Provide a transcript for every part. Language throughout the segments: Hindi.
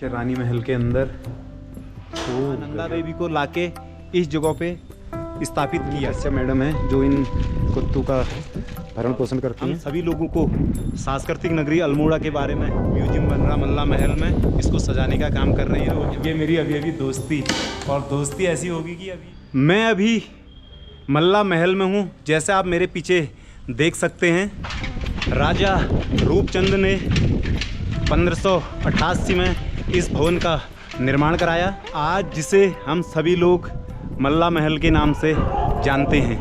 रानी महल के अंदर नंदा देवी को लाके इस जगह पे स्थापित किया। अच्छा मैडम है जो इन कुत्तों का भरण पोषण करती हैं। सभी लोगों को सांस्कृतिक नगरी अल्मोड़ा के बारे में म्यूजियम बन रहा मल्ला महल में, इसको सजाने का काम कर रही है। ये मेरी अभी दोस्ती, और दोस्ती ऐसी होगी कि मैं अभी मल्ला महल में हूँ। जैसे आप मेरे पीछे देख सकते हैं, राजा रूपचंद ने 1588 में इस भवन का निर्माण कराया, आज जिसे हम सभी लोग मल्ला महल के नाम से जानते हैं।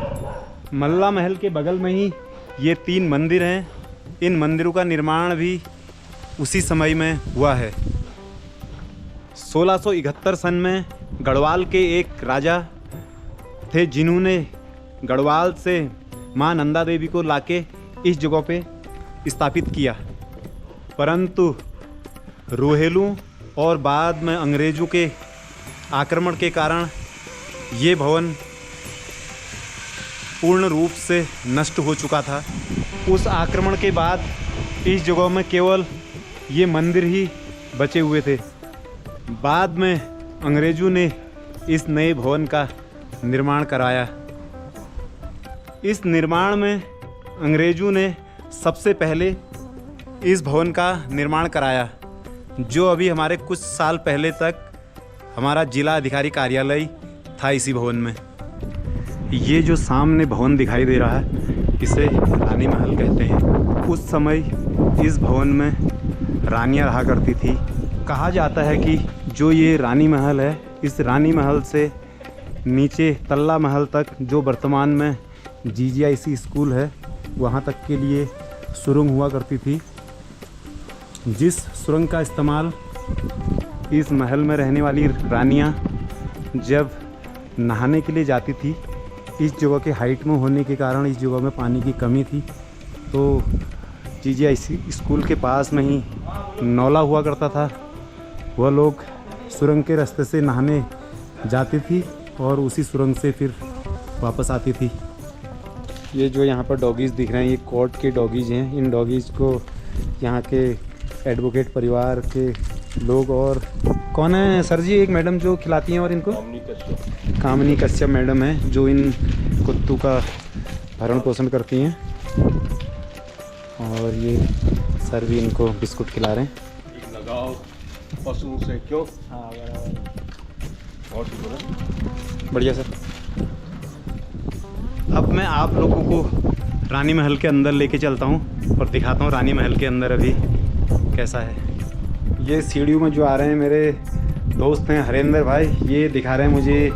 मल्ला महल के बगल में ही ये 3 मंदिर हैं। इन मंदिरों का निर्माण भी उसी समय में हुआ है। 1671 सन में गढ़वाल के एक राजा थे जिन्होंने गढ़वाल से मां नंदा देवी को लाके इस जगह पे स्थापित किया, परंतु रोहेलू और बाद में अंग्रेज़ों के आक्रमण के कारण ये भवन पूर्ण रूप से नष्ट हो चुका था। उस आक्रमण के बाद इस जगह में केवल ये मंदिर ही बचे हुए थे। बाद में अंग्रेज़ों ने इस नए भवन का निर्माण कराया। इस निर्माण में अंग्रेज़ों ने सबसे पहले इस भवन का निर्माण कराया, जो अभी हमारे कुछ साल पहले तक हमारा जिला अधिकारी कार्यालय था इसी भवन में। ये जो सामने भवन दिखाई दे रहा है, इसे रानी महल कहते हैं। उस समय इस भवन में रानियां रहा करती थी। कहा जाता है कि जो ये रानी महल है, इस रानी महल से नीचे तल्ला महल तक जो वर्तमान में GGIC स्कूल है, वहाँ तक के लिए सुरंग हुआ करती थी, जिस सुरंग का इस्तेमाल इस महल में रहने वाली रानियां जब नहाने के लिए जाती थी। इस जगह के हाइट में होने के कारण इस जगह में पानी की कमी थी, तो GGIC स्कूल के पास में ही नौला हुआ करता था। वह लोग सुरंग के रास्ते से नहाने जाती थी और उसी सुरंग से फिर वापस आती थी। ये जो यहाँ पर डॉगीज़ दिख रहे हैं, ये कोर्ट के डॉगीज़ हैं। इन डॉगीज़ को यहाँ के एडवोकेट परिवार के लोग, और कौन है सर जी, एक मैडम जो खिलाती हैं और इनको कामनी कश्यप मैडम है जो इन कुत्तों का भरण पोषण करती हैं, और ये सर भी इनको बिस्कुट खिला रहे हैं। लगाओ पशुओं से क्यों? हाँ बहुत बढ़िया सर। अब मैं आप लोगों को रानी महल के अंदर लेके चलता हूँ और दिखाता हूँ रानी महल के अंदर अभी कैसा है। ये सीढ़ियों में जो आ रहे हैं मेरे दोस्त हैं हरेंद्र भाई, ये दिखा रहे हैं मुझे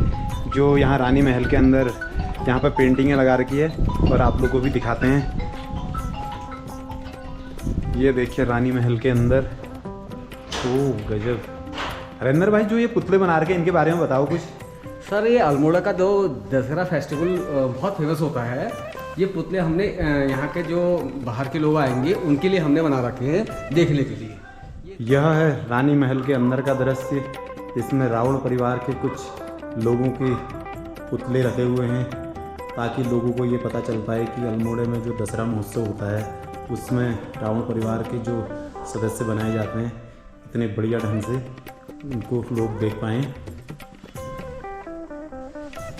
जो यहाँ रानी महल के अंदर यहाँ पर पेंटिंगें लगा रखी है, और आप लोगों को भी दिखाते हैं। ये देखिए रानी महल के अंदर, ओह गजब। हरेंद्र भाई जो ये पुतले बना रखे हैं, इनके बारे में बताओ कुछ। सर ये अल्मोड़ा का जो दशहरा फेस्टिवल बहुत फेमस होता है। ये पुतले हमने यहाँ के जो बाहर के लोग आएंगे उनके लिए हमने बना रखे हैं देखने के लिए। यह है रानी महल के अंदर का दृश्य। इसमें रावण परिवार के कुछ लोगों के पुतले रखे हुए हैं, ताकि लोगों को ये पता चल पाए कि अल्मोड़े में जो दशहरा महोत्सव होता है उसमें रावण परिवार के जो सदस्य बनाए जाते हैं, इतने बढ़िया ढंग से उनको लोग देख पाएँ।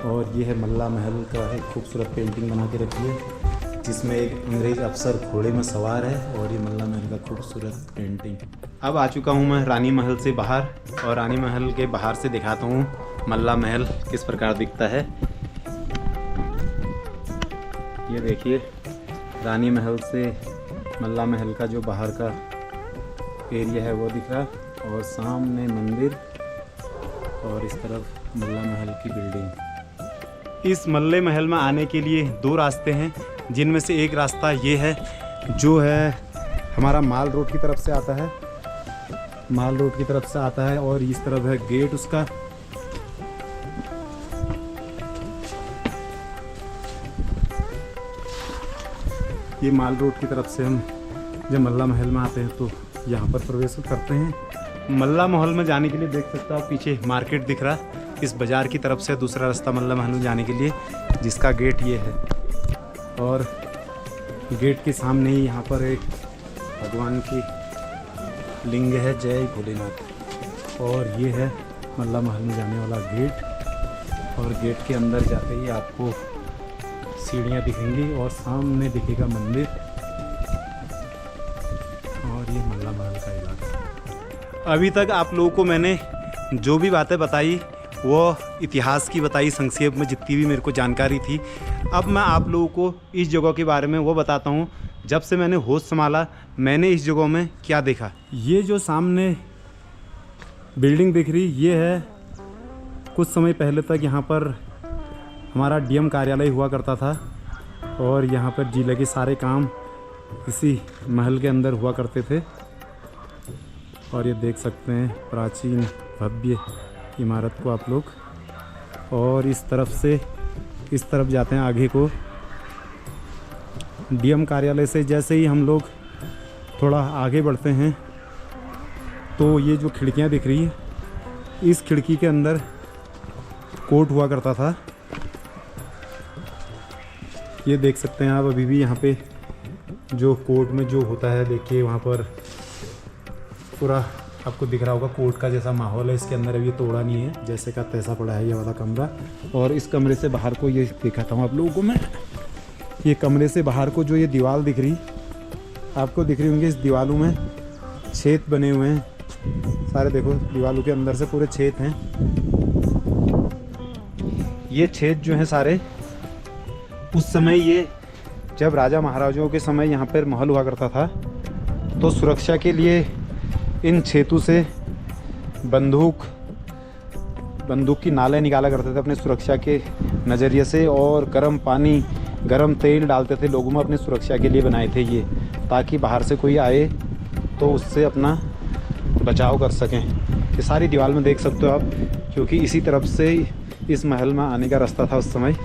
और ये है मल्ला महल का एक खूबसूरत पेंटिंग बना के रखी है, जिसमें एक अंग्रेज अफसर घोड़े में सवार है, और ये मल्ला महल का खूबसूरत पेंटिंग। अब आ चुका हूँ मैं रानी महल से बाहर, और रानी महल के बाहर से दिखाता हूँ मल्ला महल किस प्रकार दिखता है। ये देखिए रानी महल से मल्ला महल का जो बाहर का एरिया है वो दिख रहा, और सामने मंदिर, और इस तरफ मल्ला महल की बिल्डिंग। इस मल्ले महल में आने के लिए 2 रास्ते हैं, जिनमें से एक रास्ता ये है जो है हमारा माल रोड की तरफ से आता है, माल रोड की तरफ से आता है, और इस तरफ है गेट उसका। ये माल रोड की तरफ से हम जब मल्ला महल में आते हैं तो यहाँ पर प्रवेश करते हैं। मल्ला महल में जाने के लिए देख सकते हो आप पीछे मार्केट दिख रहा है, इस बाज़ार की तरफ से दूसरा रास्ता मल्ला महल में जाने के लिए, जिसका गेट ये है। और गेट के सामने ही यहाँ पर एक भगवान की लिंग है, जय भोलेनाथ। और ये है मल्ला महल में जाने वाला गेट। और गेट के अंदर जाते ही आपको सीढ़ियाँ दिखेंगी और सामने दिखेगा मंदिर। और ये मल्ला महल का इलाका। अभी तक आप लोगों को मैंने जो भी बातें बताई वो इतिहास की बताई, संक्षेप में जितनी भी मेरे को जानकारी थी। अब मैं आप लोगों को इस जगह के बारे में वो बताता हूँ, जब से मैंने होश संभाला मैंने इस जगह में क्या देखा। ये जो सामने बिल्डिंग दिख रही ये है, कुछ समय पहले तक यहाँ पर हमारा डीएम कार्यालय हुआ करता था और यहाँ पर जिले के सारे काम इसी महल के अंदर हुआ करते थे। और ये देख सकते हैं प्राचीन भव्य इमारत को आप लोग। और इस तरफ से इस तरफ जाते हैं आगे को। डीएम कार्यालय से जैसे ही हम लोग थोड़ा आगे बढ़ते हैं तो ये जो खिड़कियां दिख रही है, इस खिड़की के अंदर कोर्ट हुआ करता था। ये देख सकते हैं आप अभी भी यहाँ पे जो कोर्ट में जो होता है, देखिए वहाँ पर पूरा आपको दिख रहा होगा कोर्ट का जैसा माहौल है। इसके अंदर अभी तोड़ा नहीं है, जैसे का तैसा पड़ा है ये वाला कमरा। और इस कमरे से बाहर को ये दिखाता हूँ आप लोगों को मैं। ये कमरे से बाहर को जो ये दीवार दिख रही आपको दिख रही होंगी, इस दीवारों में छेद बने हुए हैं सारे। देखो दीवारों के अंदर से पूरे छेद हैं। ये छेद जो हैं सारे उस समय ये जब राजा महाराजाओं के समय यहाँ पर महल हुआ करता था तो सुरक्षा के लिए इन छेदों से बंदूक की नालें निकाला करते थे अपने सुरक्षा के नज़रिए से। और गर्म पानी गर्म तेल डालते थे लोगों में अपने सुरक्षा के लिए बनाए थे ये, ताकि बाहर से कोई आए तो उससे अपना बचाव कर सकें। ये सारी दीवार में देख सकते हो आप, क्योंकि इसी तरफ से इस महल में आने का रास्ता था उस समय।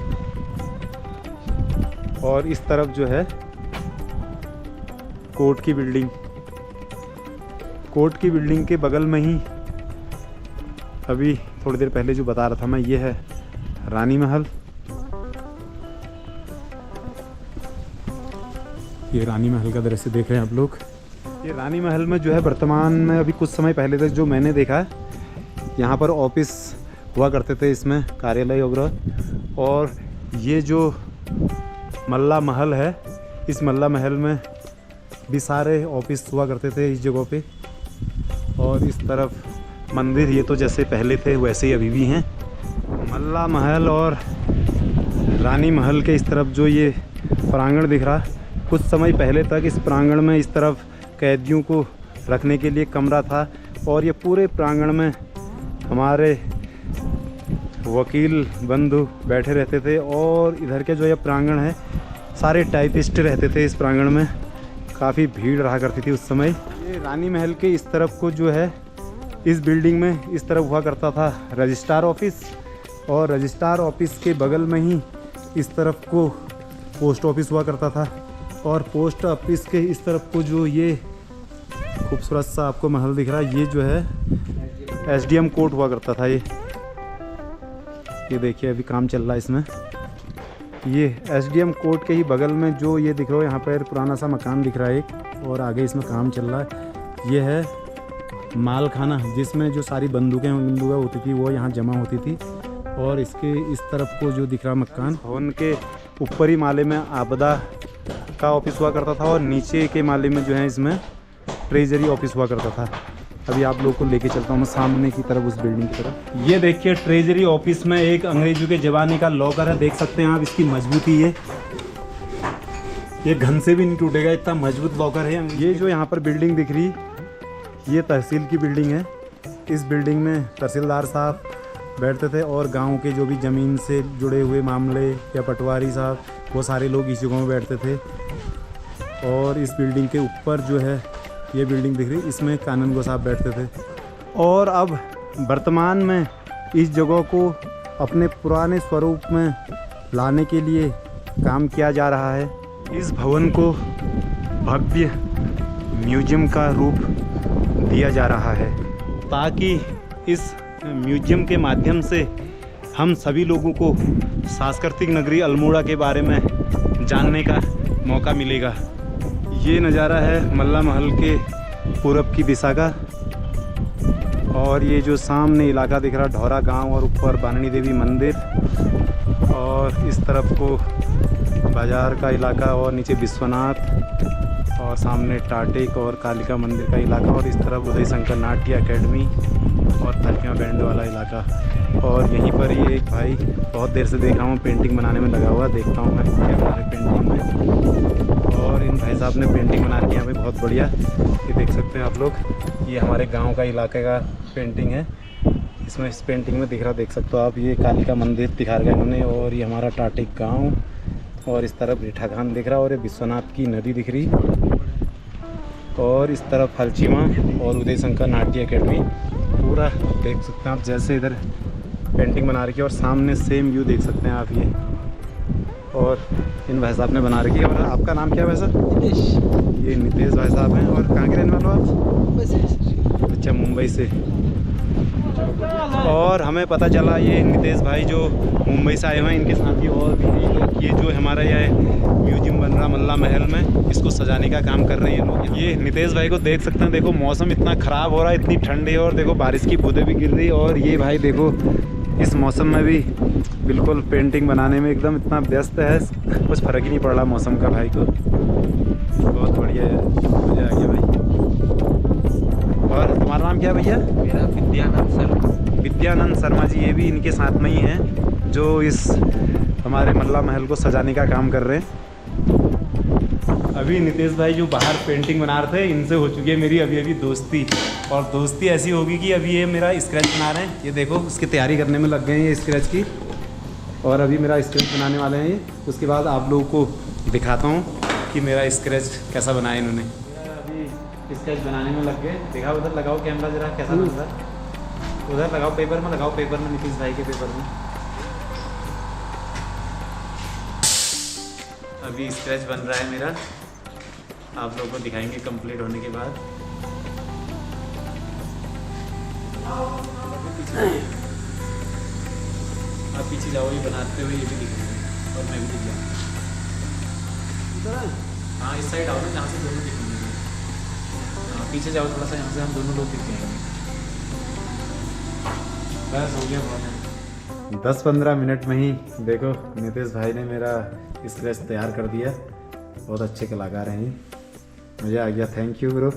और इस तरफ जो है कोर्ट की बिल्डिंग, कोर्ट की बिल्डिंग के बगल में ही अभी थोड़ी देर पहले जो बता रहा था मैं, ये है रानी महल। ये रानी महल का दृश्य देख रहे हैं आप लोग। ये रानी महल में जो है वर्तमान में अभी कुछ समय पहले तक जो मैंने देखा है, यहाँ पर ऑफिस हुआ करते थे, इसमें कार्यालय वगैरह। और ये जो मल्ला महल है, इस मल्ला महल में भी सारे ऑफिस हुआ करते थे इस जगह पे। और इस तरफ मंदिर, ये तो जैसे पहले थे वैसे ही अभी भी हैं। मल्ला महल और रानी महल के इस तरफ जो ये प्रांगण दिख रहा, कुछ समय पहले तक इस प्रांगण में इस तरफ कैदियों को रखने के लिए कमरा था। और ये पूरे प्रांगण में हमारे वकील बंधु बैठे रहते थे। और इधर के जो ये प्रांगण है सारे टाइपिस्ट रहते थे इस प्रांगण में, काफ़ी भीड़ रहा करती थी उस समय। ये रानी महल के इस तरफ को जो है, इस बिल्डिंग में इस तरफ हुआ करता था रजिस्ट्रार ऑफिस। और रजिस्ट्रार ऑफिस के बगल में ही इस तरफ को पोस्ट ऑफिस हुआ करता था। और पोस्ट ऑफिस के इस तरफ को जो ये खूबसूरत सा आपको महल दिख रहा है, ये जो है एसडीएम कोर्ट हुआ करता था। ये देखिए अभी काम चल रहा है इसमें। ये एसडीएम कोर्ट के ही बगल में जो ये दिख रहा है, यहाँ पर पुराना सा मकान दिख रहा है एक, और आगे इसमें काम चल रहा है। ये है माल खाना, जिसमें जो सारी बंदूकें होती थी वो यहाँ जमा होती थी। और इसके इस तरफ को जो दिख रहा मकान, भवन के ऊपरी माले में आपदा का ऑफिस हुआ करता था। और नीचे के माले में जो है इसमें ट्रेजरी ऑफिस हुआ करता था। अभी आप लोग को लेके चलता हूँ मैं सामने की तरफ, उस बिल्डिंग की तरफ। ये देखिए ट्रेजरी ऑफिस में एक अंग्रेजों के ज़माने का लॉकर है, देख सकते हैं आप इसकी मजबूती है। ये घन से भी नहीं टूटेगा, इतना मजबूत लॉकर है। ये जो यहाँ पर बिल्डिंग दिख रही, ये तहसील की बिल्डिंग है। इस बिल्डिंग में तहसीलदार साहब बैठते थे और गांव के जो भी ज़मीन से जुड़े हुए मामले या पटवारी साहब, वो सारे लोग इस जगह में बैठते थे। और इस बिल्डिंग के ऊपर जो है ये बिल्डिंग दिख रही, इसमें कानूनगो साहब बैठते थे। और अब वर्तमान में इस जगह को अपने पुराने स्वरूप में लाने के लिए काम किया जा रहा है। इस भवन को भव्य म्यूजियम का रूप दिया जा रहा है, ताकि इस म्यूजियम के माध्यम से हम सभी लोगों को सांस्कृतिक नगरी अल्मोड़ा के बारे में जानने का मौका मिलेगा। ये नज़ारा है मल्ला महल के पूरब की दिशा का। और ये जो सामने इलाका दिख रहा ढौरा गांव और ऊपर बाननी देवी मंदिर, और इस तरफ को बाज़ार का इलाका और नीचे विश्वनाथ और सामने टाटेक और कालिका मंदिर का इलाका, और इस तरफ उदय शंकर नाट्य एकेडमी और थलकियाँ बैंड वाला इलाका। और यहीं पर ये एक भाई बहुत देर से देख रहा हूँ पेंटिंग बनाने में लगा हुआ, देखता हूँ मैं क्या बना रहे पेंटिंग में। और इन भाई साहब ने पेंटिंग बना रखी है यहाँ पे बहुत बढ़िया, ये देख सकते हैं आप लोग। ये हमारे गांव का इलाके का पेंटिंग है, इसमें इस पेंटिंग में दिख रहा देख सकते हो आप, ये कालिका मंदिर दिखा रखा है इन्होंने, और ये हमारा टाटेक गाँव, और इस तरफ रीठा खान दिख रहा, और ये विश्वनाथ की नदी दिख रही, और इस तरफ हलचीमा और उदय शंकर नाट्य एकेडमी पूरा देख सकते हैं आप। जैसे इधर पेंटिंग बना रखी है और सामने सेम व्यू देख सकते हैं आप ये, और इन भाई साहब ने बना रखी है। और आपका नाम क्या है वैसा? नितेश। ये नितेश भाई साहब हैं। और कहाँ के रहने वाले हो आप? अच्छा, मुंबई से। और हमें पता चला ये नितेश भाई जो मुंबई से आए हुए हैं, इनके साथ ही और भी लोग, ये जो हमारा यह म्यूजियम बन रहा मल्ला महल में, इसको सजाने का काम कर रहे हैं लोग। ये नितेश भाई को देख सकते हैं, देखो मौसम इतना ख़राब हो रहा है, इतनी ठंड है, और देखो बारिश की बूंदें भी गिर रही, और ये भाई देखो इस मौसम में भी बिल्कुल पेंटिंग बनाने में एकदम इतना व्यस्त है, कुछ फ़र्क ही नहीं पड़ रहा मौसम का भाई को। बहुत बढ़िया है, मज़ा आ गया भाई। और तुम्हारा नाम क्या है भैया? मेरा विद्यानंद सर। विद्यानंद शर्मा जी, ये भी इनके साथ में ही हैं जो इस हमारे मल्ला महल को सजाने का काम कर रहे हैं। अभी नितेश भाई जो बाहर पेंटिंग बना रहे थे, इनसे हो चुकी है मेरी अभी दोस्ती, और दोस्ती ऐसी होगी कि अभी ये मेरा स्क्रैच बना रहे हैं, ये देखो उसकी तैयारी करने में लग गए हैं ये स्क्रैच की, और अभी मेरा स्क्रैच बनाने वाले हैं ये। उसके बाद आप लोगों को दिखाता हूँ कि मेरा स्क्रैच कैसा बनाया इन्होंने। अभी स्क्रैच बनाने में लग गए, देखा उधर लगाओ कैमरा जरा कैसा बन रहा है, उधर लगाओ पेपर में, लगाओ पेपर में, नितेश भाई के पेपर में। अभी स्क्रैच बन रहा है मेरा, आप लोगों को दिखाएंगे कंप्लीट होने के बाद। आप पीछे जाओ, ये बनाते हुए ये भी दिखेंगे, और मैं भी दिख जाऊँ। हाँ, इस साइड आओ ना, जहाँ से दोनों दिखेंगे। हाँ, पीछे जाओ थोड़ा सा, यहाँ से हम दोनों लोग दिख जाएंगे। बस हो गया, बहुत है। 10-15 मिनट में ही देखो नितेश भाई ने मेरा स्क्रैच तैयार कर दिया। बहुत अच्छे कलाकार हैं ये, मज़ा आ गया। Thank you bro.